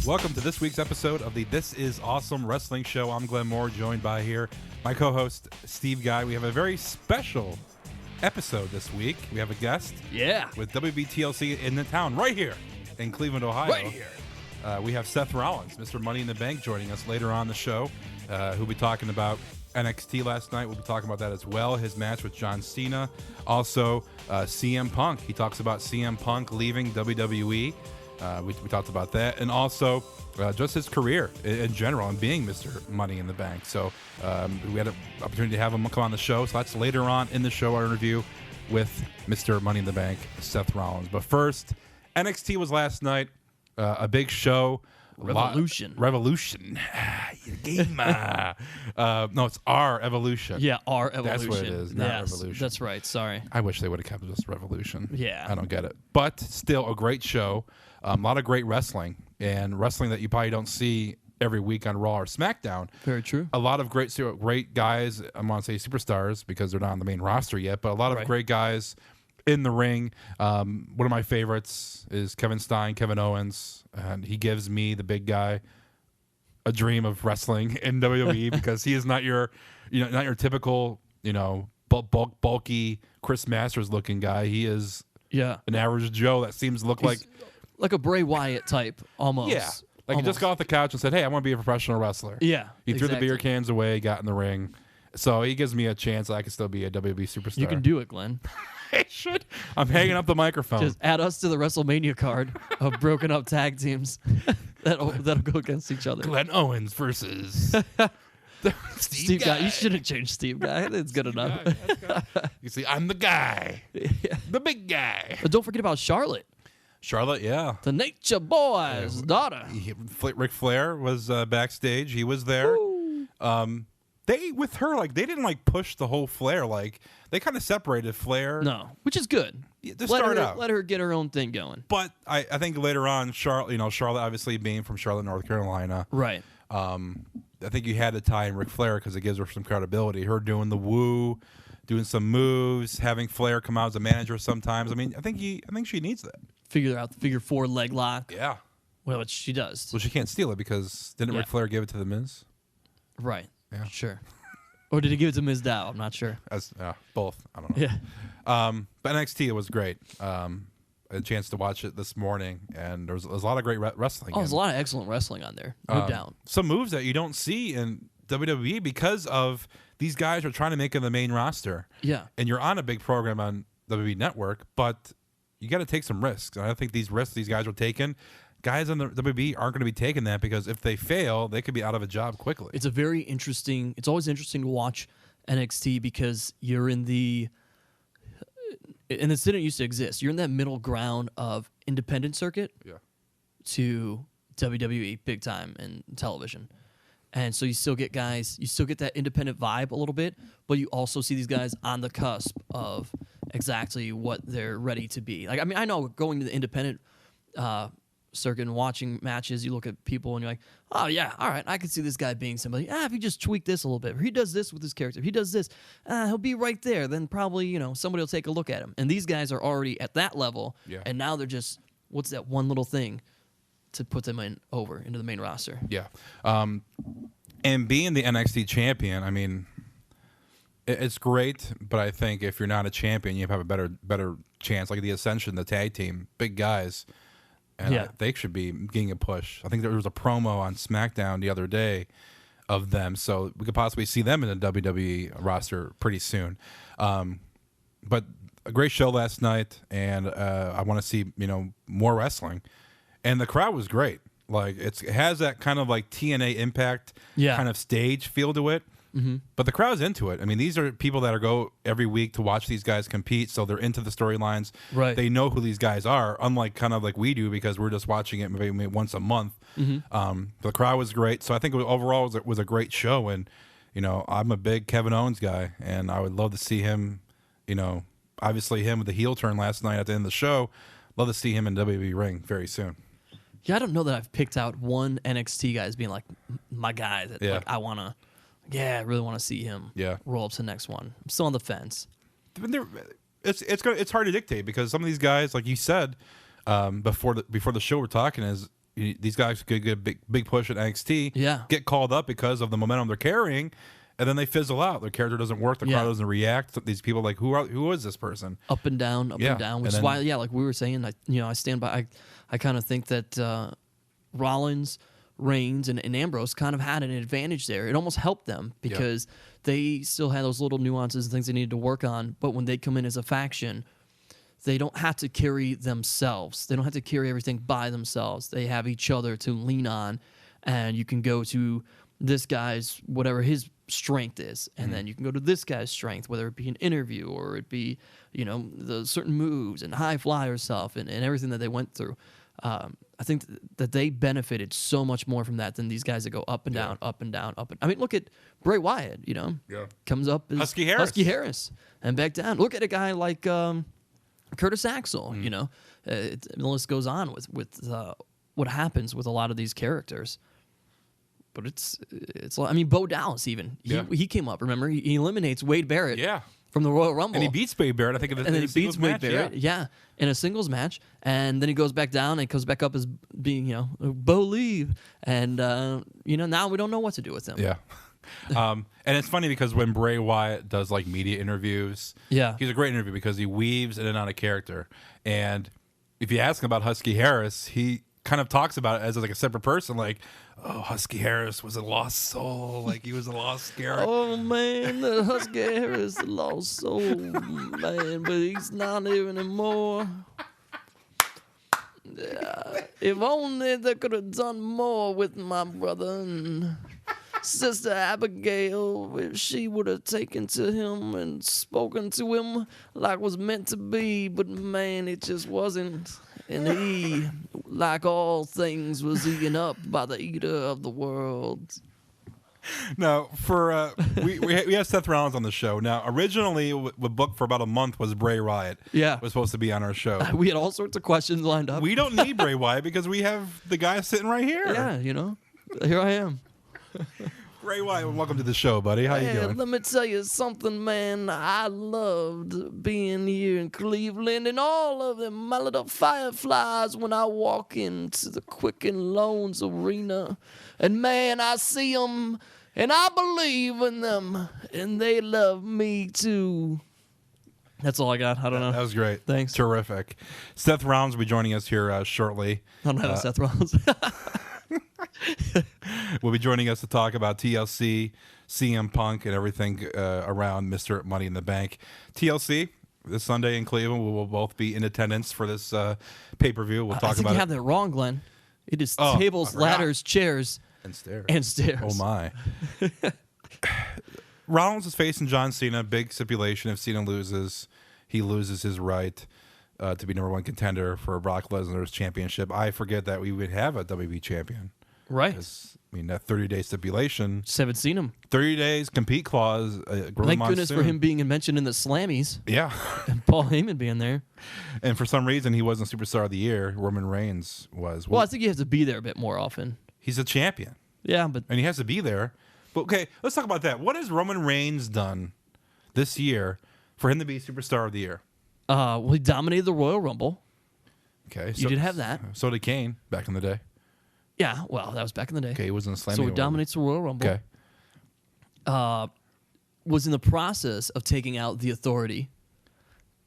Welcome to this week's episode of the This Is Awesome Wrestling Show. I'm Glenn Moore, joined by here my co-host, Steve Guy. We have a very special episode this week. We have a guest. Yeah. With WBTLC in the town, right here in Cleveland, Ohio. Right here. We have Seth Rollins, Mr. Money in the Bank, joining us later on the show. Who'll be talking about NXT last night. We'll be talking about that as well. His match with John Cena. Also, CM Punk. He talks about CM Punk leaving WWE. We talked about that. And also just his career in general and being Mr. Money in the Bank. So we had an opportunity to have him come on the show. So that's later on in the show, our interview with Mr. Money in the Bank, Seth Rollins. But first, NXT was last night. A big show. Revolution. Revolution. Game. No, it's our evolution. Yeah, our evolution. That's what it is, not revolution. That's right. Sorry. I wish they would have kept just revolution. Yeah. I don't get it. But still a great show. A lot of great wrestling, and wrestling that you probably don't see every week on Raw or SmackDown. Very true. A lot of great guys. I'm going to say superstars because they're not on the main roster yet, but a lot of great guys in the ring. One of my favorites is Kevin Owens, and he gives me, the big guy, a dream of wrestling in WWE because he is not your typical, bulky Chris Masters looking guy. He is an average Joe that seems to look like a Bray Wyatt type almost. Yeah. Like he just got off the couch and said, "Hey, I want to be a professional wrestler." Yeah. He threw the beer cans away, got in the ring. So he gives me a chance that I can still be a WWE superstar. You can do it, Glenn. I should. I'm hanging up the microphone. Just add us to the WrestleMania card of broken up tag teams that'll go against each other. Glenn Owens versus Steve Guy. You shouldn't change Steve Guy. It's good enough. You see, I'm the guy. The big guy. But don't forget about Charlotte. Charlotte, yeah. The Nature Boy's daughter. Ric Flair was backstage. He was there. They didn't push the whole Flair. They kind of separated Flair. No, which is good. Let her get her own thing going. But I think later on, Charlotte obviously being from Charlotte, North Carolina. Right. I think you had to tie in Ric Flair because it gives her some credibility. Her doing the woo, doing some moves, having Flair come out as a manager sometimes. I mean, I think she needs that. Figure out the figure 4 leg lock. Yeah. Well, which she does. Well, she can't steal it because didn't Ric Flair give it to The Miz? Right. Yeah. Sure. Or did he give it to Miz Dow? I'm not sure. Both. I don't know. Yeah. But NXT, it was great. A chance to watch it this morning, and there was a lot of great wrestling. Oh, there's a lot of excellent wrestling on there. No doubt. Some moves that you don't see in WWE because of these guys are trying to make it the main roster. Yeah. And you're on a big program on WWE Network, but you got to take some risks. And I think these risks these guys are taking, guys on the WWE aren't going to be taking that because if they fail, they could be out of a job quickly. It's always interesting to watch NXT because you're in the, and this didn't used to exist. You're in that middle ground of independent circuit to WWE big time and television. And so you still get that independent vibe a little bit, but you also see these guys on the cusp of exactly what they're ready to be. I know going to the independent circuit and watching matches, you look at people and you're like, oh yeah, all right, I can see this guy being somebody. If he just tweak this a little bit, or he does this with his character, if he does this, he'll be right there. Then probably, somebody will take a look at him. And these guys are already at that level, and now they're just, what's that one little thing to put them into the main roster? Yeah. And being the NXT champion, I mean, it's great, but I think if you're not a champion, you have a better chance. Like the Ascension, the tag team, big guys. And they should be getting a push. I think there was a promo on SmackDown the other day of them, so we could possibly see them in the WWE roster pretty soon. But a great show last night, and I want to see more wrestling. And the crowd was great. It has that kind of TNA Impact kind of stage feel to it. Mm-hmm. But the crowd's into it. I mean, these are people that go every week to watch these guys compete, so they're into the storylines. Right. They know who these guys are, unlike we do because we're just watching it maybe once a month. Mm-hmm. The crowd was great, so I think overall it was a great show. And I'm a big Kevin Owens guy, and I would love to see him. Obviously him with the heel turn last night at the end of the show. Love to see him in WWE ring very soon. Yeah, I don't know that I've picked out one NXT guy as being my guy that I want to. Yeah, I really want to see him roll up to the next one. I'm still on the fence. It's hard to dictate because some of these guys, like you said before the show we're talking, is these guys could get a big push at NXT. Yeah. Get called up because of the momentum they're carrying, and then they fizzle out. Their character doesn't work. The crowd doesn't react. These people like, who is this person? Up and down, up and down. Which is why, like we were saying, I stand by. I kind of think that Rollins, Reigns, and Ambrose kind of had an advantage there. It almost helped them because they still had those little nuances and things they needed to work on. But when they come in as a faction, they don't have to carry themselves. They don't have to carry everything by themselves. They have each other to lean on, and you can go to this guy's whatever his strength is, and then you can go to this guy's strength, whether it be an interview or it be the certain moves and high flyer stuff and everything that they went through. I think that they benefited so much more from that than these guys that go up and down, up and down, up and. I mean, look at Bray Wyatt. Comes up as Husky Harris, and back down. Look at a guy like Curtis Axel. The list goes on with what happens with a lot of these characters. But it's I mean, Bo Dallas even he came up. Remember, he eliminates Wade Barrett. From the Royal Rumble. And he beats Wade Barrett, I think. And then he beats Wade Barrett, in a singles match. And then he goes back down and comes back up as being, Bo Leave. And, now we don't know what to do with him. Yeah. And it's funny because when Bray Wyatt does, like, media interviews, he's a great interview because he weaves in and out of character. And if you ask him about Husky Harris, he kind of talks about it as like a separate person, like, oh, Husky Harris was a lost soul, like he was a lost character. Oh man, the Husky Harris, the lost soul, man, but he's not here anymore. If only they could have done more with my brother and Sister Abigail, if she would have taken to him and spoken to him like was meant to be, but man, it just wasn't. And he, like all things, was eaten up by the eater of the world. Now, for we have Seth Rollins on the show. Now, originally, the book for about a month was Bray Wyatt. Was supposed to be on our show. We had all sorts of questions lined up. We don't need Bray Wyatt because we have the guy sitting right here. Yeah, here I am. Bray Wyatt, welcome to the show, buddy. How you doing? Let me tell you something, man. I loved being here in Cleveland and all of them, my little fireflies when I walk into the Quicken Loans Arena. And, man, I see them and I believe in them and they love me, too. That's all I got. I don't know. That was great. Thanks. Terrific. Seth Rollins will be joining us here shortly. I don't know Seth Rollins. Will be joining us to talk about TLC, CM Punk, and everything around Mr. Money in the Bank. TLC this Sunday in Cleveland. We will both be in attendance for this pay-per-view. We'll talk about it. I think you have that wrong, Glenn. It is tables, ladders, chairs, and stairs. Oh my! Rollins is facing John Cena. Big stipulation: if Cena loses, he loses his right to be number one contender for Brock Lesnar's championship. I forget that we would have a WB champion. Right. I mean, that 30-day stipulation. Just haven't seen him. 30 days, compete clause. Thank goodness for him being mentioned in the Slammies. Yeah. And Paul Heyman being there. And for some reason, he wasn't Superstar of the Year. Roman Reigns was. Well, I think he has to be there a bit more often. He's a champion. Yeah, but... And he has to be there. But, okay, let's talk about that. What has Roman Reigns done this year for him to be Superstar of the Year? Well, he dominated the Royal Rumble. Okay. You did have that. So did Kane back in the day. Yeah, well, that was back in the day. Okay, he was in the Slammy. So he dominates the Royal Rumble. Okay. Was in the process of taking out the Authority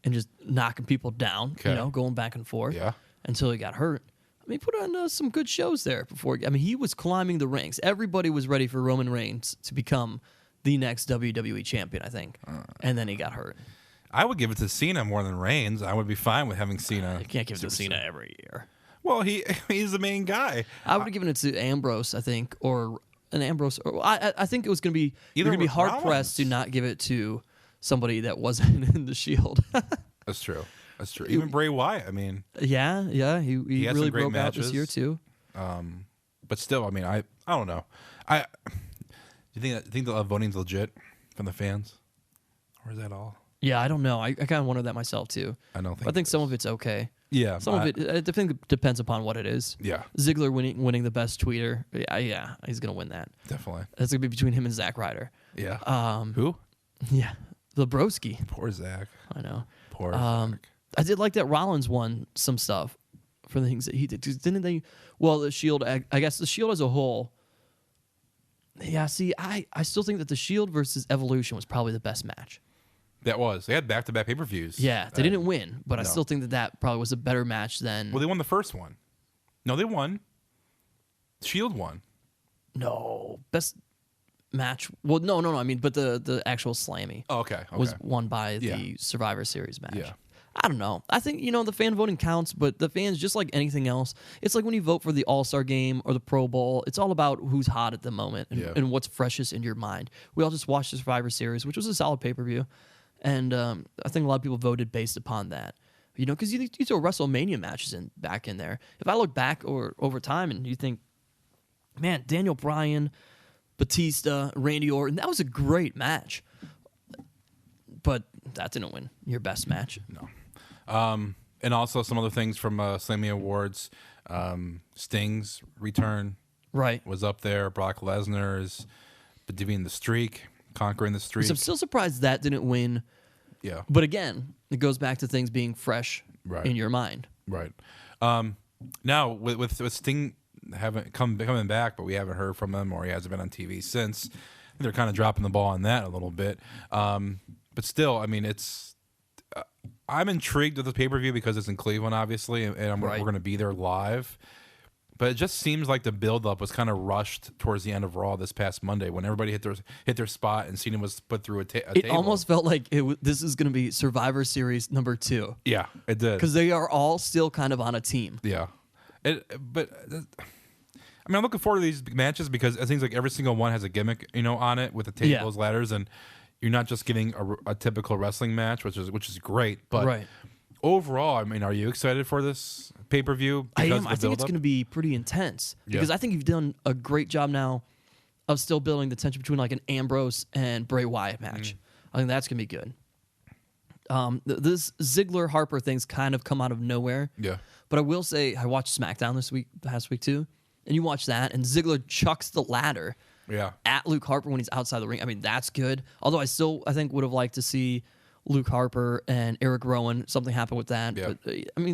and just knocking people down, going back and forth until he got hurt. I mean, he put on some good shows there before. I mean, he was climbing the ranks. Everybody was ready for Roman Reigns to become the next WWE champion, I think. And then he got hurt. I would give it to Cena more than Reigns. I would be fine with having Cena. You can't give it to Cena every year. Well, he's the main guy. I would have given it to Ambrose, I think, or an Ambrose. Or I think it was going to be you're going to be hard pressed to not give it to somebody that wasn't in the Shield. That's true. That's true. Even Bray Wyatt. I mean, yeah, he really broke out this year too. But still, I mean, I don't know. Do you think the voting's legit from the fans, or is that all? Yeah, I don't know. I kind of wonder that myself too. I don't think. I think some of it's okay. Yeah, some of it. I think it depends upon what it is. Yeah, Ziggler winning the best tweeter. Yeah, he's gonna win that. Definitely. That's gonna be between him and Zack Ryder. Yeah. Who? Yeah, the Broski. Poor Zach. I know. Poor Zach. I did like that Rollins won some stuff for the things that he did. 'Cause didn't they? Well, the Shield. I guess the Shield as a whole. Yeah. See, I still think that the Shield versus Evolution was probably the best match. That was. They had back-to-back pay-per-views. Yeah, they didn't win, but I No. still think that probably was a better match than. Well, they won the first one. No, they won. Shield won. No, best match. Well, no. I mean, but the actual Slammy Oh, okay. was won by Yeah. the Survivor Series match. Yeah. I don't know. I think, the fan voting counts, but the fans, just like anything else, it's like when you vote for the All-Star game or the Pro Bowl, it's all about who's hot at the moment and what's freshest in your mind. We all just watched the Survivor Series, which was a solid pay-per-view, and I think a lot of people voted based upon that. Because you throw WrestleMania matches back in there. If I look back over time and you think, man, Daniel Bryan, Batista, Randy Orton, that was a great match. But that didn't win your best match. No. And also some other things from Slammy Awards. Sting's return was up there. Brock Lesnar is beating the streak, conquering the streak. So I'm still surprised that didn't win. Yeah. But again, it goes back to things being fresh in your mind. Right. Now, with Sting coming back, but we haven't heard from him, or he hasn't been on TV since, they're kind of dropping the ball on that a little bit. But still, I mean, I'm intrigued with the pay-per-view because it's in Cleveland, obviously, and we're going to be there live. But it just seems like the build-up was kind of rushed towards the end of Raw this past Monday when everybody hit their spot and Cena was put through a table. It almost felt like this is going to be Survivor Series number 2. Yeah, it did. Because they are all still kind of on a team. Yeah. I'm looking forward to these matches because it seems like every single one has a gimmick, on it with the tables, ladders, and you're not just getting a typical wrestling match, which is great. But overall, are you excited for this pay-per-view? I am. I think it's going to be pretty intense because I think you've done a great job now of still building the tension between like an Ambrose and Bray Wyatt match. I think that's going to be good. This Ziggler-Harper thing's kind of come out of nowhere. Yeah. But I will say I watched SmackDown past week too, and you watch that, and Ziggler chucks the ladder at Luke Harper when he's outside the ring. That's good. Although I think would have liked to see Luke Harper and Eric Rowan, something happen with that. Yeah. But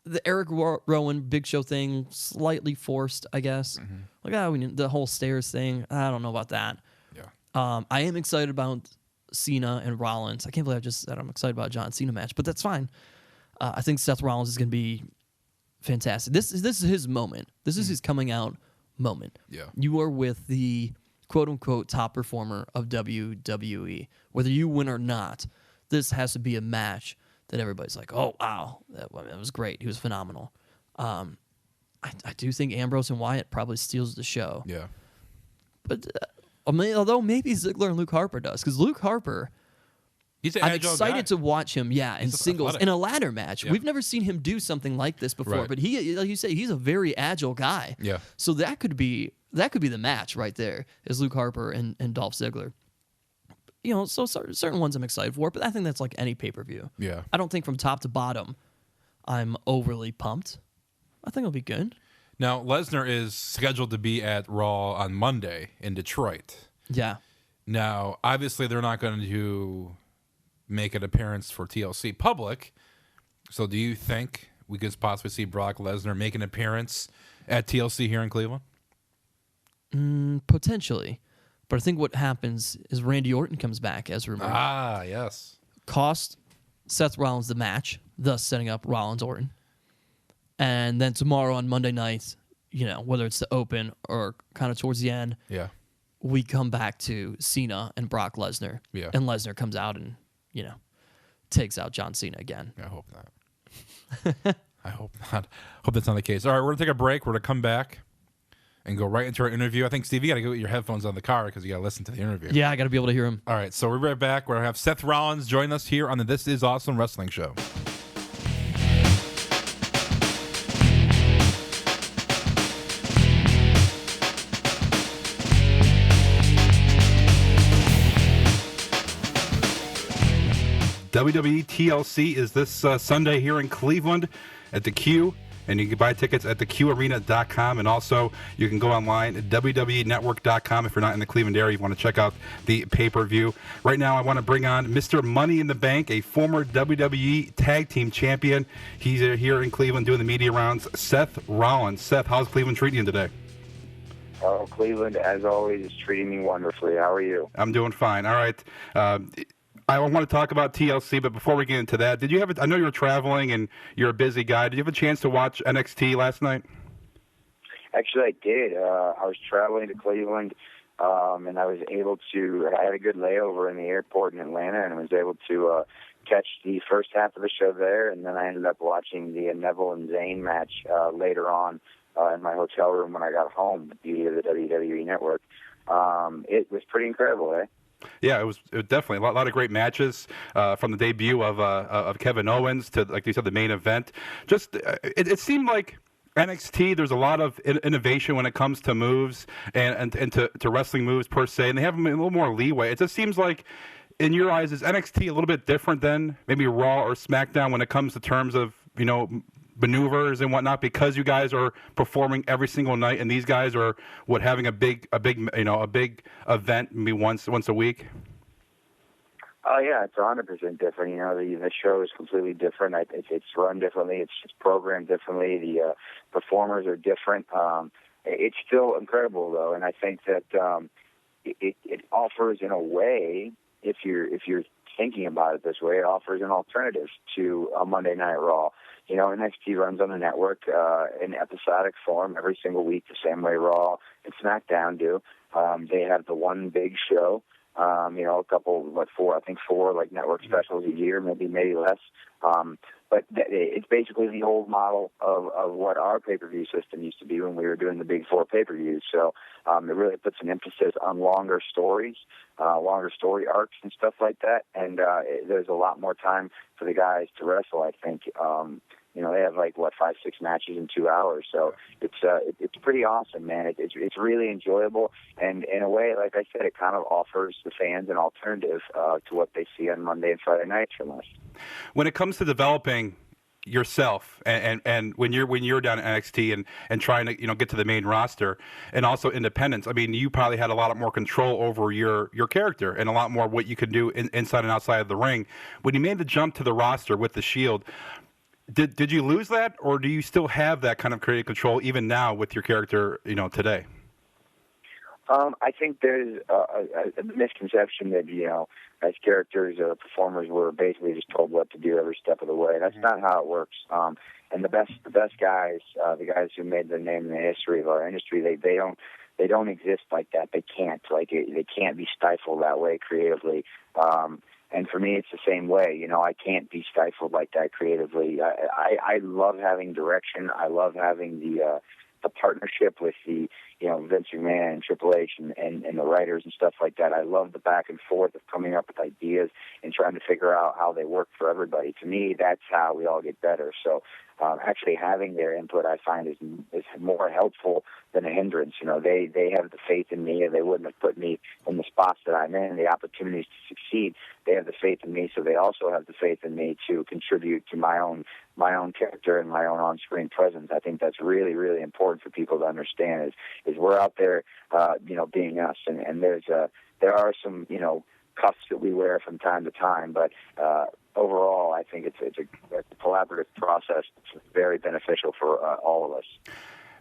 the Eric Rowan Big Show thing, slightly forced, I guess. Like, the whole stairs thing, I don't know about that. Yeah. I am excited about Cena and Rollins. I can't believe I just said I'm excited about a John Cena match, but that's fine. I think Seth Rollins is going to be fantastic. This is his moment. This is his coming out moment. Yeah. You are with the quote-unquote top performer of WWE. Whether you win or not, this has to be a match that everybody's like, oh, wow, that was great. He was phenomenal. I do think Ambrose and Wyatt probably steals the show. Yeah. But although maybe Ziggler and Luke Harper does, because Luke Harper, I'm excited to watch him, in singles, athletic. in a ladder match. Yeah. We've never seen him do something like this before, but he, like you say, he's a very agile guy. Yeah. So that could be the match right there, is Luke Harper and Dolph Ziggler. So certain ones I'm excited for, but I think that's like any pay-per-view. Yeah. I don't think from top to bottom I'm overly pumped. I think it'll be good. Now, Lesnar is scheduled to be at Raw on Monday in Detroit. Yeah. Now, obviously, they're not going to make an appearance for TLC Public. So do you think we could possibly see Brock Lesnar make an appearance at TLC here in Cleveland? Potentially. But I think what happens is Randy Orton comes back as rumored. Ah, yes. Cost Seth Rollins the match, thus setting up Rollins-Orton. And then tomorrow on Monday night, whether it's the open or kind of towards the end, we come back to Cena and Brock Lesnar. Yeah. And Lesnar comes out and, takes out John Cena again. I hope not. I hope not. Hope that's not the case. All right, we're going to take a break. We're going to come back and go right into our interview. I think, Steve, you got to go get your headphones on the car because you got to listen to the interview. Yeah, I got to be able to hear him. All right, so we're right back. We're going to have Seth Rollins join us here on the This Is Awesome Wrestling Show. WWE TLC is this Sunday here in Cleveland at the Q. And you can buy tickets at theqarena.com, and also you can go online at WWEnetwork.com if you're not in the Cleveland area. You want to check out the pay-per-view. Right now I want to bring on Mr. Money in the Bank, a former WWE Tag Team Champion. He's here in Cleveland doing the media rounds, Seth Rollins. Seth, how's Cleveland treating you today? Oh, Cleveland, as always, is treating me wonderfully. How are you? I'm doing fine. All right. I want to talk about TLC, but before we get into that, did you have? I know you're traveling and you're a busy guy. Did you have a chance to watch NXT last night? Actually, I did. I was traveling to Cleveland, and I was able to. I had a good layover in the airport in Atlanta, and I was able to catch the first half of the show there, and then I ended up watching the Neville and Zayn match later on in my hotel room when I got home. The beauty of the WWE Network. It was pretty incredible, eh? Yeah, it was definitely a lot of great matches from the debut of Kevin Owens to, like you said, the main event. Just it seemed like NXT, there's a lot of innovation when it comes to moves and to wrestling moves per se, and they have a little more leeway. It just seems like, in your eyes, is NXT a little bit different than maybe Raw or SmackDown when it comes to terms of, maneuvers and whatnot, because you guys are performing every single night, and these guys are having a big event maybe once a week? Oh yeah, it's 100% different. The show is completely different. It's run differently. It's programmed differently. The performers are different. It's still incredible though, and I think that it offers, in a way, if you're thinking about it this way, it offers an alternative to a Monday Night Raw. NXT runs on the network in episodic form every single week, the same way Raw and SmackDown do. They have the one big show, a couple, four like network specials a year, maybe less. But it's basically the old model of what our pay-per-view system used to be when we were doing the big four pay-per-views. So it really puts an emphasis on longer stories, longer story arcs and stuff like that. And there's a lot more time for the guys to wrestle, I think. They have 5-6 matches in 2 hours. So it's pretty awesome, man. It's really enjoyable. And in a way, like I said, it kind of offers the fans an alternative to what they see on Monday and Friday nights from us. When it comes to developing yourself and when you're down at NXT and trying to get to the main roster, and also independence, I mean, you probably had a lot more control over your character and a lot more what you could do inside and outside of the ring. When you made the jump to the roster with the Shield, did you lose that, or do you still have that kind of creative control even now with your character today? I think there's a misconception that, as characters, performers were basically just told what to do every step of the way. That's not how it works. And the best guys, the guys who made the name in the history of our industry, they don't exist like that. They can't. They can't be stifled that way creatively. And for me, it's the same way. I can't be stifled like that creatively. I love having direction. I love having the partnership with the Vince McMahon and Triple H and the writers and stuff like that. I love the back and forth of coming up with ideas and trying to figure out how they work for everybody. To me, that's how we all get better. So actually having their input, I find, is more helpful than a hindrance. They have the faith in me, and they wouldn't have put me in the spots that I'm in, the opportunities to succeed. They have the faith in me, so they also have the faith in me to contribute to my own character and my own on-screen presence. I think that's really, really important for people to understand. Is we're out there, being us, and there are some, cuffs that we wear from time to time, but overall, I think it's a collaborative process. It's very beneficial for all of us.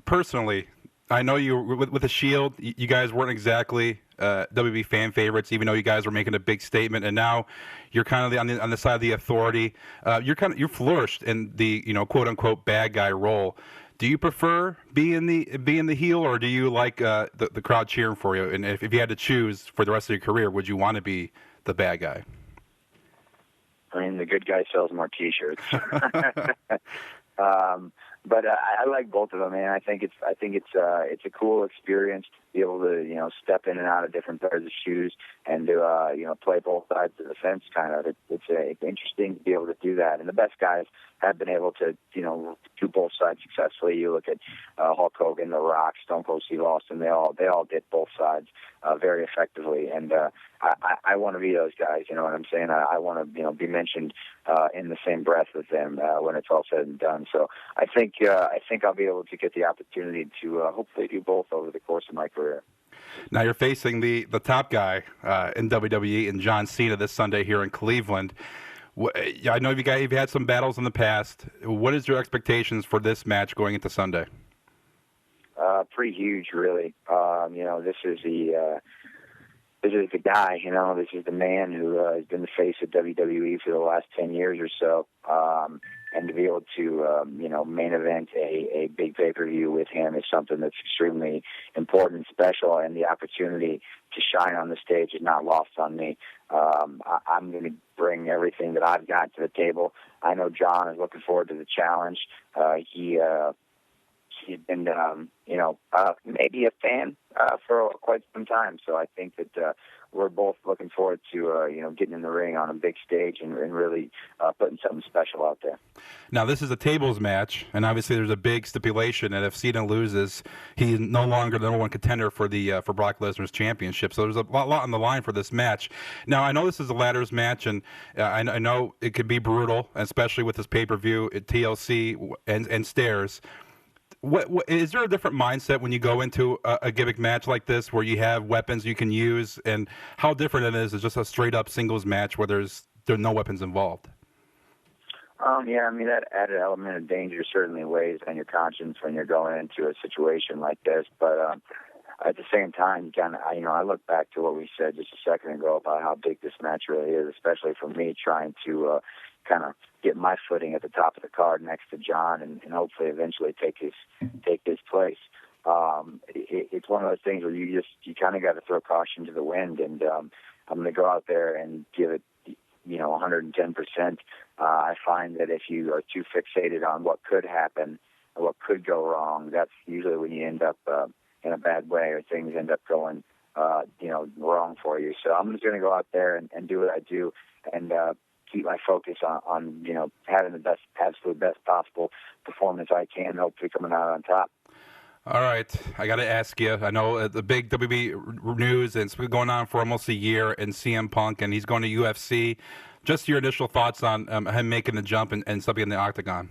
Personally, I know you with the Shield. You guys weren't exactly WB fan favorites, even though you guys were making a big statement. And now you're kind of on the side of the authority. You're flourished in the quote unquote bad guy role. Do you prefer being the heel, or do you like the crowd cheering for you? And if you had to choose for the rest of your career, would you want to be the bad guy? I mean, the good guy sells more T-shirts. But I like both of them, man. I think it's a cool experience to be able to, step in and out of different pairs of shoes and to, play both sides of the fence kind of. It's interesting to be able to do that. And the best guys have been able to, do both sides successfully. You look at Hulk Hogan, The Rock, Stone Cold Steve Austin. They all did both sides very effectively. And I want to be those guys. You know what I'm saying? I want to, be mentioned in the same breath with them when it's all said and done. So I think I'll be able to get the opportunity to hopefully do both over the course of my career. Now you're facing the top guy in WWE in John Cena this Sunday here in Cleveland. I know you've had some battles in the past. What is your expectations for this match going into Sunday? Pretty huge, really. This is the guy, this is the man who has been the face of WWE for the last 10 years or so. And to be able to, main event a big pay-per-view with him is something that's extremely important, special, and the opportunity to shine on the stage is not lost on me. I'm going to bring everything that I've got to the table. I know John is looking forward to the challenge. He's been, maybe a fan for quite some time. So I think that we're both looking forward to, getting in the ring on a big stage and really putting something special out there. Now, this is a tables match, and obviously there's a big stipulation that if Cena loses, he's no longer the number one contender for Brock Lesnar's championship. So there's a lot on the line for this match. Now, I know this is a ladders match, and I know it could be brutal, especially with this pay-per-view at TLC and stairs. What is there a different mindset when you go into a gimmick match like this, where you have weapons you can use, and how different it is just a straight up singles match where there are no weapons involved? That added element of danger certainly weighs on your conscience when you're going into a situation like this. But at the same time, I look back to what we said just a second ago about how big this match really is, especially for me trying to kind of get my footing at the top of the card next to John and hopefully eventually take his place. It's one of those things where you kind of got to throw caution to the wind, and I'm going to go out there and give it 110%. I find that if you are too fixated on what could happen or what could go wrong, that's usually when you end up in a bad way, or things end up going wrong for you. So I'm just going to go out there and do what I do and keep my focus on having the absolute best possible performance I can, hopefully coming out on top. All right, I got to ask you. I know the big WB news, and it's been going on for almost a year, and CM Punk, and he's going to UFC. Just your initial thoughts on him making the jump and stepping in the octagon.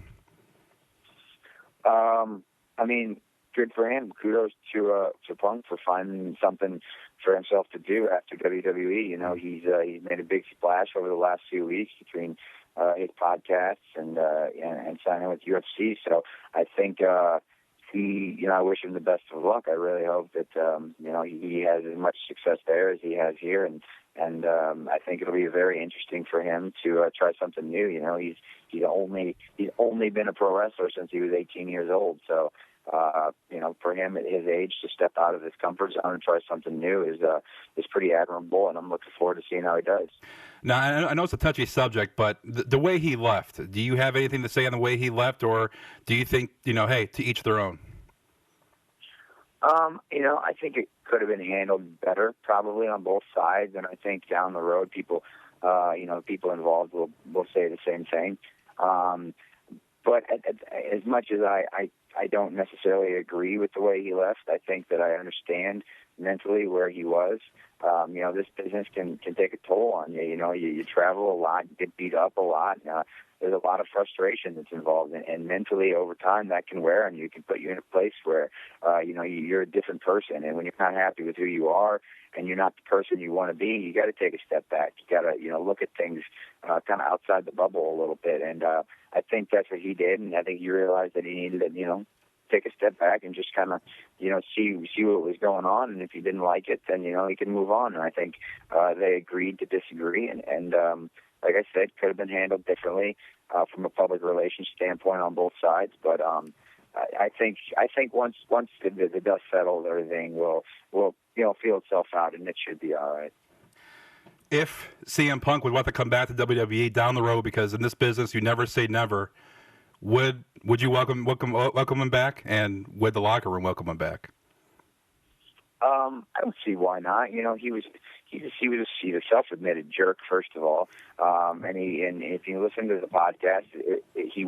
Good for him. Kudos to Punk for finding something for himself to do after WWE. He's made a big splash over the last few weeks between his podcasts and signing with UFC. So I think I wish him the best of luck. I really hope that he has as much success there as he has here, and I think it'll be very interesting for him to try something new. He's only been a pro wrestler since he was 18 years old. So for him at his age to step out of his comfort zone and try something new is pretty admirable, and I'm looking forward to seeing how he does. Now, I know it's a touchy subject, but the way he left, do you have anything to say on the way he left, or do you think, hey, to each their own? I think it could have been handled better, probably on both sides, and I think down the road, people involved will say the same thing. But as much as I don't necessarily agree with the way he left, I think that I understand mentally where he was. This business can take a toll on you. You travel a lot, you get beat up a lot. There's a lot of frustration that's involved, and mentally over time that can wear on you. It can put you in a place where you're a different person, and when you're not happy with who you are and you're not the person you want to be, you got to take a step back. You got to look at things kind of outside the bubble a little bit, and I think that's what he did, and I think he realized that he needed to take a step back and just kind of see what was going on, and if he didn't like it, then he can move on. And I think they agreed to disagree, and like I said, could have been handled differently from a public relations standpoint on both sides. But I think once the dust settles, everything will feel itself out, and it should be all right. If CM Punk would want to come back to WWE down the road, because in this business you never say never, would you welcome him back, and would the locker room welcome him back? I don't see why not. You know, he's a self-admitted jerk, first of all. And if you listen to the podcast, he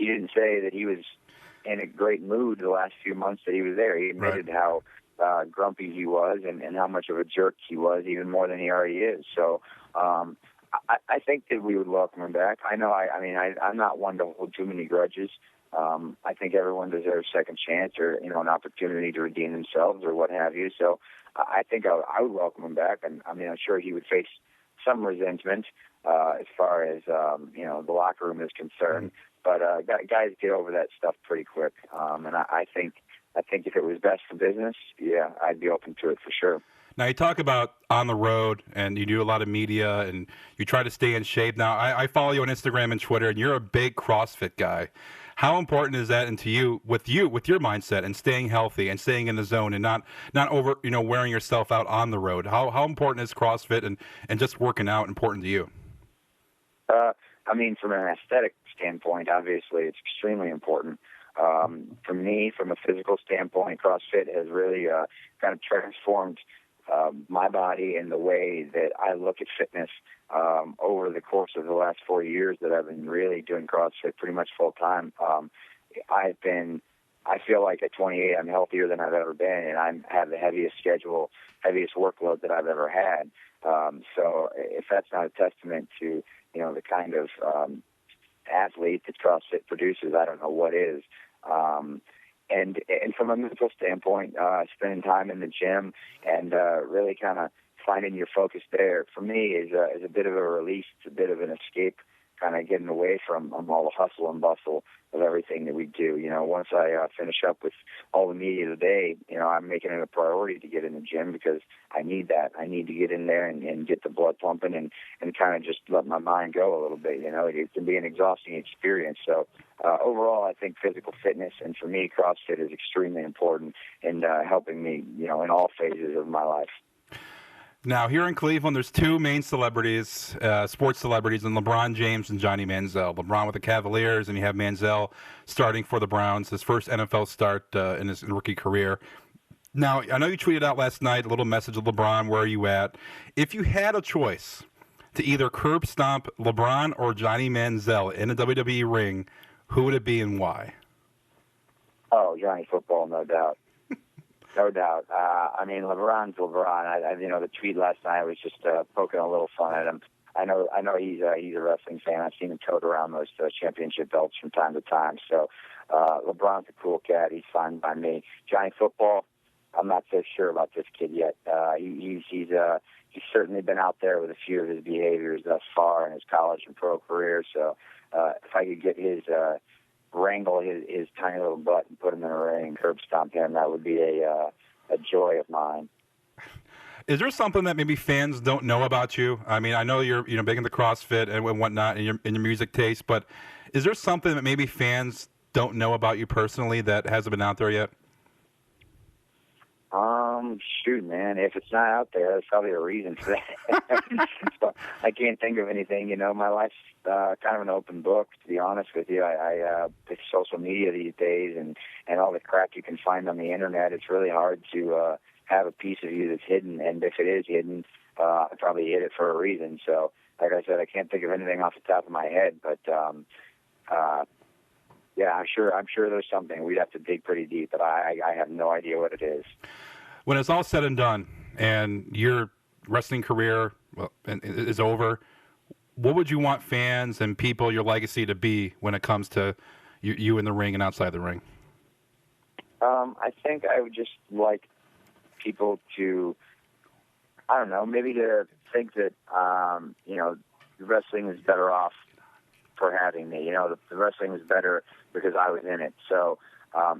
didn't say that he was in a great mood the last few months that he was there. He admitted how grumpy he was and how much of a jerk he was, even more than he already is. So I think that we would welcome him back. I know. I'm not one to hold too many grudges. I think everyone deserves a second chance or, an opportunity to redeem themselves or what have you. So I think I would welcome him back. And I'm sure he would face some resentment as far as, the locker room is concerned. But guys get over that stuff pretty quick. And I think if it was best for business, yeah, I'd be open to it for sure. Now, you talk about on the road, and you do a lot of media, and you try to stay in shape. Now, I follow you on Instagram and Twitter, and you're a big CrossFit guy. How important is that into you with your mindset and staying healthy and staying in the zone and not over, wearing yourself out on the road? How important is CrossFit and just working out important to you? From an aesthetic standpoint, obviously, it's extremely important. For me, from a physical standpoint, CrossFit has really kind of transformed my body and the way that I look at fitness over the course of the last 4 years that I've been really doing CrossFit pretty much full time. I feel like at 28 I'm healthier than I've ever been, and I have the heaviest workload that I've ever had. So if that's not a testament to, the kind of athlete that CrossFit produces, I don't know what is. And from a mental standpoint, spending time in the gym and really kind of finding your focus there, for me, is a bit of a release. It's a bit of an escape, kind of getting away from all the hustle and bustle of everything that we do. Once I finish up with all the media of the day, I'm making it a priority to get in the gym because I need that. I need to get in there and get the blood pumping and kind of just let my mind go a little bit. It can be an exhausting experience. So overall, I think physical fitness, and for me, CrossFit is extremely important in helping me, in all phases of my life. Now, here in Cleveland, there's two main celebrities, sports celebrities, and LeBron James and Johnny Manziel. LeBron with the Cavaliers, and you have Manziel starting for the Browns, his first NFL start in his rookie career. Now, I know you tweeted out last night a little message of LeBron, where are you at? If you had a choice to either curb stomp LeBron or Johnny Manziel in a WWE ring, who would it be and why? Oh, Johnny Football, no doubt. No doubt. LeBron's LeBron. The tweet last night was just poking a little fun at him. I know he's a wrestling fan. I've seen him tote around those championship belts from time to time. So LeBron's a cool cat. He's fine by me. Johnny Football, I'm not so sure about this kid yet. He's certainly been out there with a few of his behaviors thus far in his college and pro career. So if I could get wrangle his tiny little butt and put him in a ring and curb stomp him, that would be a joy of mine. Is there something that maybe fans don't know about you? I mean, I know you're big into CrossFit and whatnot, and your music taste, but is there something that maybe fans don't know about you personally that hasn't been out there yet? Shoot, man, if it's not out there, there's probably a reason for that. So I can't think of anything. My life's kind of an open book, to be honest with you. I with social media these days and all the crap you can find on the internet, it's really hard to have a piece of you that's hidden. And if it is hidden, I probably hid it for a reason. So, like I said, I can't think of anything off the top of my head, but yeah, I'm sure there's something. We'd have to dig pretty deep, but I have no idea what it is. When it's all said and done, and your wrestling career is over, what would you want fans and people, your legacy, to be when it comes to you in the ring and outside the ring? I think I would just like people to, I don't know, maybe to think that wrestling is better off for having me. The wrestling was better because I was in it. So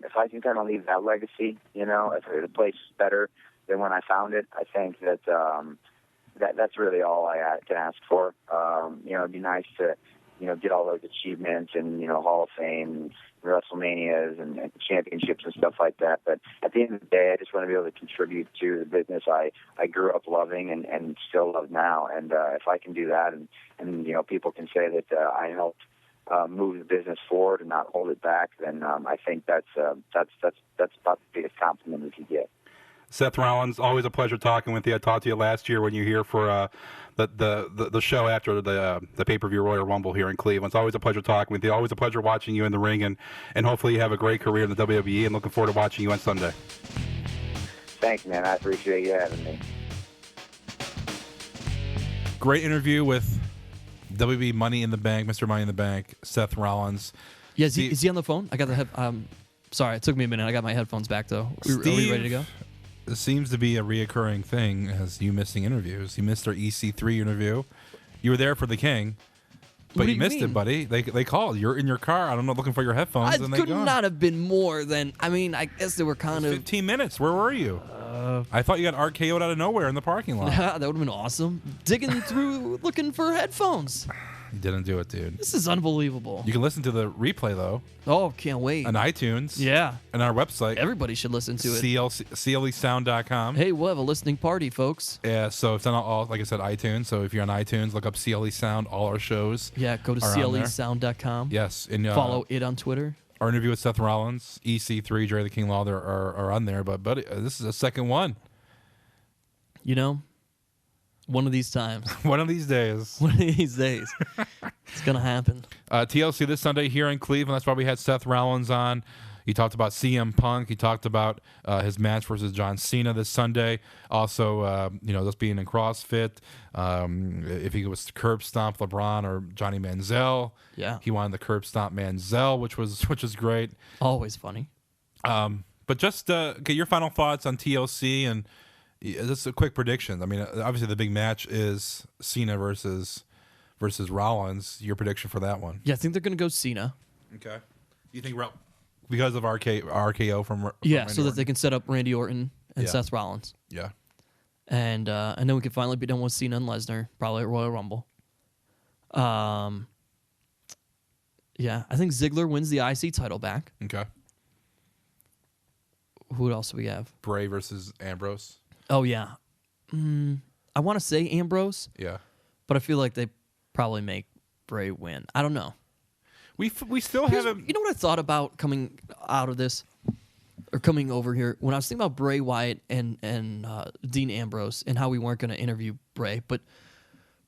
if I can kind of leave that legacy, if the place is better than when I found it, I think that that's really all I can ask for. It'd be nice to, get all those achievements and, Hall of Fame and WrestleManias and championships and stuff like that. But at the end of the day, I just want to be able to contribute to the business I grew up loving and still love now. And if I can do that and people can say that I helped move the business forward and not hold it back, then I think that's about the biggest compliment we could get. Seth Rollins, always a pleasure talking with you. I talked to you last year when you were here for the show after the pay-per-view Royal Rumble here in Cleveland. It's always a pleasure talking with you. Always a pleasure watching you in the ring, and hopefully you have a great career in the WWE, and looking forward to watching you on Sunday. Thanks, man. I appreciate you having me. Great interview with WWE Money in the Bank, Mr. Money in the Bank, Seth Rollins. Yeah, is he on the phone? I got the sorry, it took me a minute. I got my headphones back though. Are we ready to go? It seems to be a reoccurring thing as you missing interviews. You missed our EC3 interview. You were there for the King, but you missed it, buddy. They called. You're in your car. I don't know, looking for your headphones. It could not have been more than. I mean, I guess they were kind of 15 minutes. Where were you? I thought you got RKO'd out of nowhere in the parking lot. that would have been awesome. Digging through, looking for headphones. You didn't do it, dude. This is unbelievable. You can listen to the replay, though. Oh, can't wait. On iTunes. Yeah. And our website. Everybody should listen to it. CLEsound.com. Hey, we'll have a listening party, folks. Yeah, so it's on all, like I said, iTunes. So if you're on iTunes, look up CLE Sound. All our shows. Yeah, go to CLEsound.com. Yes. And, follow it on Twitter. Our interview with Seth Rollins, EC3, Jerry the King Lawler are on there. But, buddy, this is the second one. You know, one of these times. One of these days. One of these days. It's going to happen. TLC this Sunday here in Cleveland. That's why we had Seth Rollins on. He talked about CM Punk. He talked about his match versus John Cena this Sunday. Also, just being in CrossFit. If he was to curb stomp LeBron or Johnny Manziel. Yeah. He wanted the curb stomp Manziel, which was great. Always funny. But just get your final thoughts on TLC and just a quick prediction. I mean, obviously the big match is Cena versus Rollins. Your prediction for that one? Yeah, I think they're going to go Cena. Okay. You think because of RKO from yeah, Randy so that Orton? they can set up Randy Orton and Seth Rollins. Yeah. And then we can finally be done with Cena and Lesnar, probably at Royal Rumble. Yeah, I think Ziggler wins the IC title back. Okay. Who else do we have? Bray versus Ambrose. Oh, yeah. I want to say Ambrose. Yeah. But I feel like they probably make Bray win. I don't know. We still haven't. You know what I thought about coming out of this? Or coming over here? When I was thinking about Bray Wyatt and Dean Ambrose and how we weren't going to interview Bray. But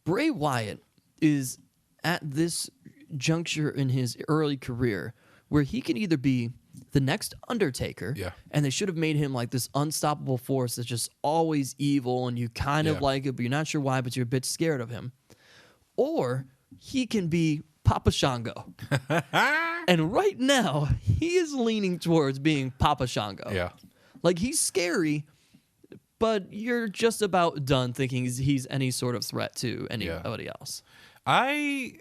Bray Wyatt is at this juncture in his early career where he can either be the next Undertaker, and they should have made him like this unstoppable force that's just always evil, and you kind of like it, but you're not sure why, but you're a bit scared of him. Or he can be Papa Shango. And right now, he is leaning towards being Papa Shango. Yeah. Like, he's scary, but you're just about done thinking he's any sort of threat to anybody else. I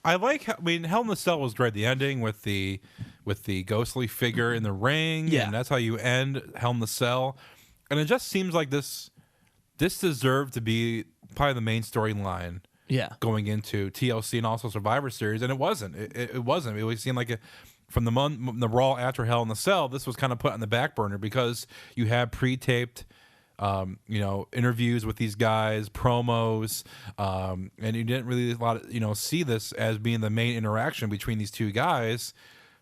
like. I mean, Hell in the Cell was great. The ending with the ghostly figure in the ring, and that's how you end Hell in the Cell. And it just seems like this deserved to be probably the main storyline. Yeah, going into TLC and also Survivor Series, and it wasn't. It wasn't. It seemed like from the Raw after Hell in the Cell, this was kind of put on the back burner because you had pre-taped. Interviews with these guys, promos, and you didn't really see this as being the main interaction between these two guys.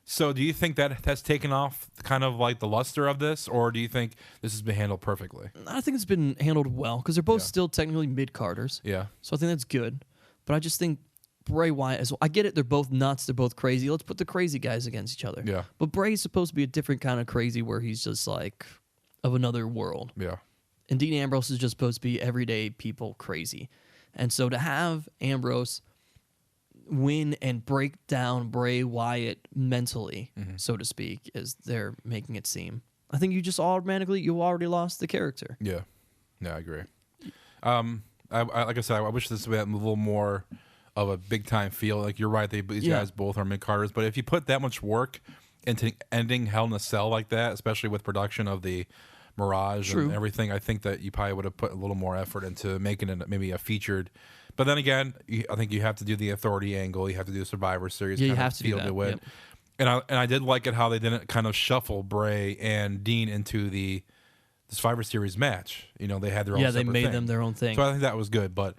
So do you think that has taken off kind of like the luster of this, or do you think this has been handled perfectly? I think it's been handled well because they're both still technically mid-carders. Yeah. So I think that's good. But I just think Bray Wyatt, I get it, they're both nuts, they're both crazy. Let's put the crazy guys against each other. Yeah. But Bray's supposed to be a different kind of crazy where he's just like of another world. Yeah. And Dean Ambrose is just supposed to be everyday people crazy. And so to have Ambrose win and break down Bray Wyatt mentally, so to speak, as they're making it seem, I think you already lost the character. Yeah. I agree. Like I said, I wish this had a little more of a big time feel. Like, you're right, these guys both are mid-carders, but if you put that much work into ending Hell in a Cell like that, especially with production of the Mirage and everything, I think that you probably would have put a little more effort into making it maybe a featured. But then again, I think you have to do the Authority angle. You have to do the Survivor Series. Yeah, you have to do that. Yep. And I did like it how they didn't kind of shuffle Bray and Dean into the Survivor Series match. They had their own. Yeah, they made them their own thing. So I think that was good. But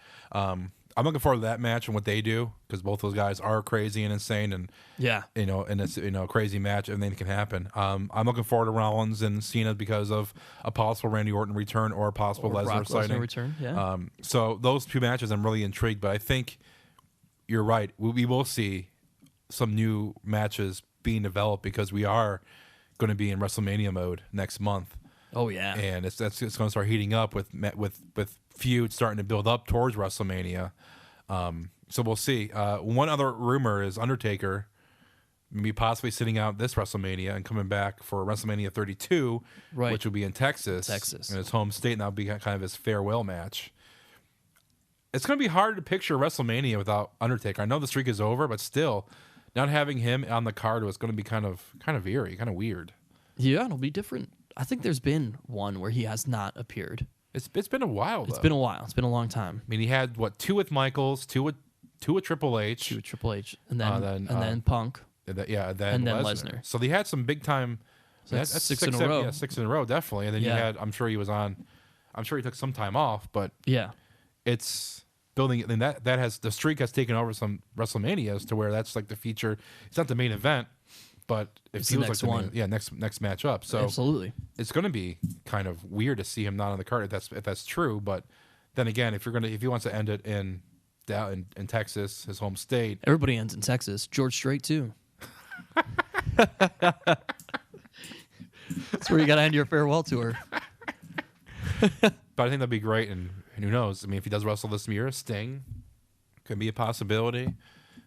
I'm looking forward to that match and what they do, because both those guys are crazy and insane, and and it's a crazy match. Anything can happen. I'm looking forward to Rollins and Cena because of a possible Randy Orton return or a possible Lesnar sighting. Return. Yeah. So those two matches, I'm really intrigued. But I think you're right. We will see some new matches being developed because we are going to be in WrestleMania mode next month. Oh yeah, and it's going to start heating up with feuds starting to build up towards WrestleMania. So we'll see. One other rumor is Undertaker maybe possibly sitting out this WrestleMania and coming back for WrestleMania 32, which will be in Texas, in his home state, and that'll be kind of his farewell match. It's going to be hard to picture WrestleMania without Undertaker. I know the streak is over, but still, not having him on the card was going to be kind of eerie, kind of weird. Yeah, it'll be different. I think there's been one where he has not appeared. It's been a while, though. It's been a while. It's been a long time. I mean, he had, 2 with Michaels, 2 with Triple H. 2 with Triple H. And then Punk. Then Lesnar. So they had some big time. So that's 6 in a row. Yeah, 6 in a row, definitely. And then you had, I'm sure he took some time off, but it's building. And that has, the streak has taken over some WrestleManias to where that's like the feature. It's not the main event, but it feels like the one. Next match up. So absolutely, it's going to be kind of weird to see him not on the card if that's true. But then again, if he wants to end it in Texas, his home state, everybody ends in Texas. George Strait too. That's where you got to end your farewell tour. But I think that'd be great, and who knows? I mean, if he does wrestle this year, Sting could be a possibility.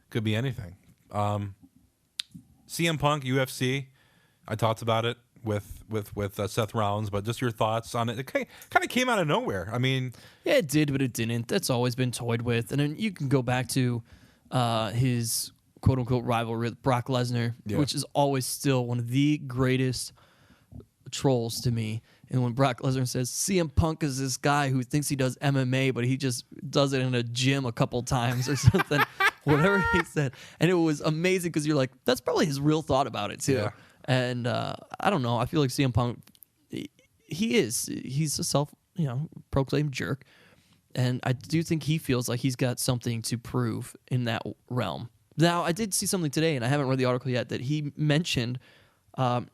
Could be anything. CM Punk, UFC. I talked about it with Seth Rollins, but just your thoughts on it. It kind of came out of nowhere. I mean, yeah, it did, but it didn't. That's always been toyed with, and then you can go back to his quote unquote rivalry with Brock Lesnar, which is always still one of the greatest trolls to me. And when Brock Lesnar says CM Punk is this guy who thinks he does MMA, but he just does it in a gym a couple times or something, whatever he said. And it was amazing because you're like, that's probably his real thought about it too. Yeah. And I don't know. I feel like CM Punk, he's a proclaimed jerk. And I do think he feels like he's got something to prove in that realm. Now, I did see something today, and I haven't read the article yet, that he mentioned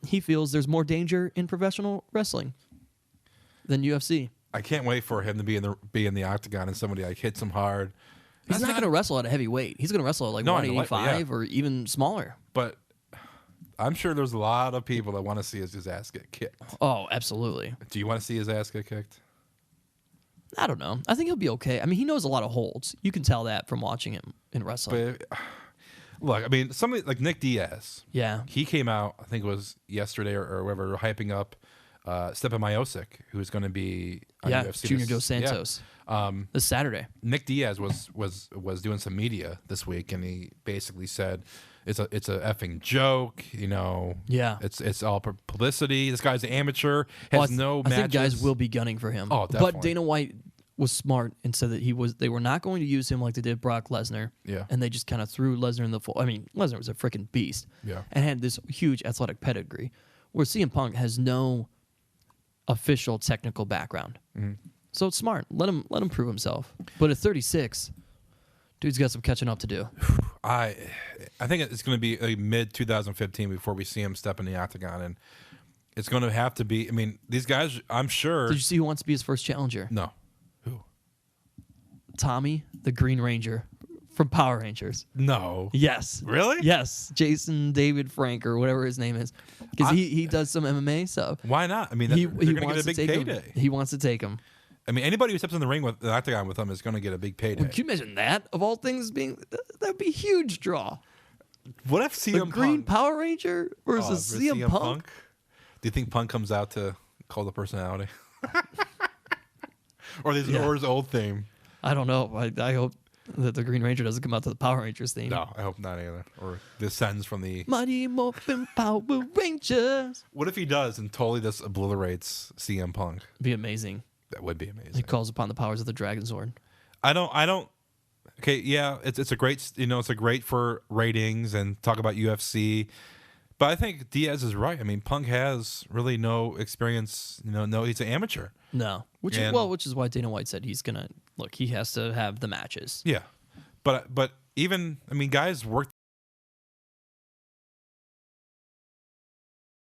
he feels there's more danger in professional wrestling than UFC. I can't wait for him to be in the octagon and somebody like hits him hard. He's not going to wrestle at a heavyweight. He's going to wrestle at like 185 or even smaller. But I'm sure there's a lot of people that want to see his ass get kicked. Oh, absolutely. Do you want to see his ass get kicked? I don't know. I think he'll be okay. I mean, he knows a lot of holds. You can tell that from watching him in wrestling. But look, I mean, somebody like Nick Diaz. Yeah. He came out, I think it was yesterday or whatever, hyping up Stipe Miocic, who's going to be on UFC Junior Dos Santos. This Saturday. Nick Diaz was doing some media this week, and he basically said it's a effing joke, Yeah. It's all publicity. This guy's an amateur, has no matches. I think guys will be gunning for him. Oh, definitely. But Dana White was smart and said that they were not going to use him like they did Brock Lesnar. Yeah. And they just kind of threw Lesnar in the fold. I mean, Lesnar was a freaking beast. Yeah. And had this huge athletic pedigree, where CM Punk has no official technical background. Mm-hmm. So it's smart. Let him prove himself. But at 36, dude's got some catching up to do. I think it's going to be a mid 2015 before we see him step in the octagon, and it's going to have to be. I mean, these guys, I'm sure. Did you see who wants to be his first challenger? No. Who? Tommy, the Green Ranger from Power Rangers. No. Yes. Really? Yes. Jason David Frank or whatever his name is, because he does some MMA stuff. Why not? I mean, they're going to get a big payday. He wants to take him. I mean, anybody who steps in the ring with the octagon with him is going to get a big payday. Can you imagine that? Of all things, that'd be a huge draw. What if CM the Green Power Ranger versus CM Punk? Do you think Punk comes out to call the personality, or his old theme? I don't know. I hope that the Green Ranger doesn't come out to the Power Rangers theme. No, I hope not either. Or descends from the Mighty Morphin Power Rangers. What if he does and totally just obliterates CM Punk? It'd be amazing. That would be amazing. He calls upon the powers of the Dragon Zord. I don't. Okay, yeah, it's a great, it's a great for ratings and talk about UFC, But I think Diaz is right. I mean, Punk has really no experience. No, he's an amateur. No, which is why Dana White said he's gonna look. He has to have the matches. Yeah, but even guys work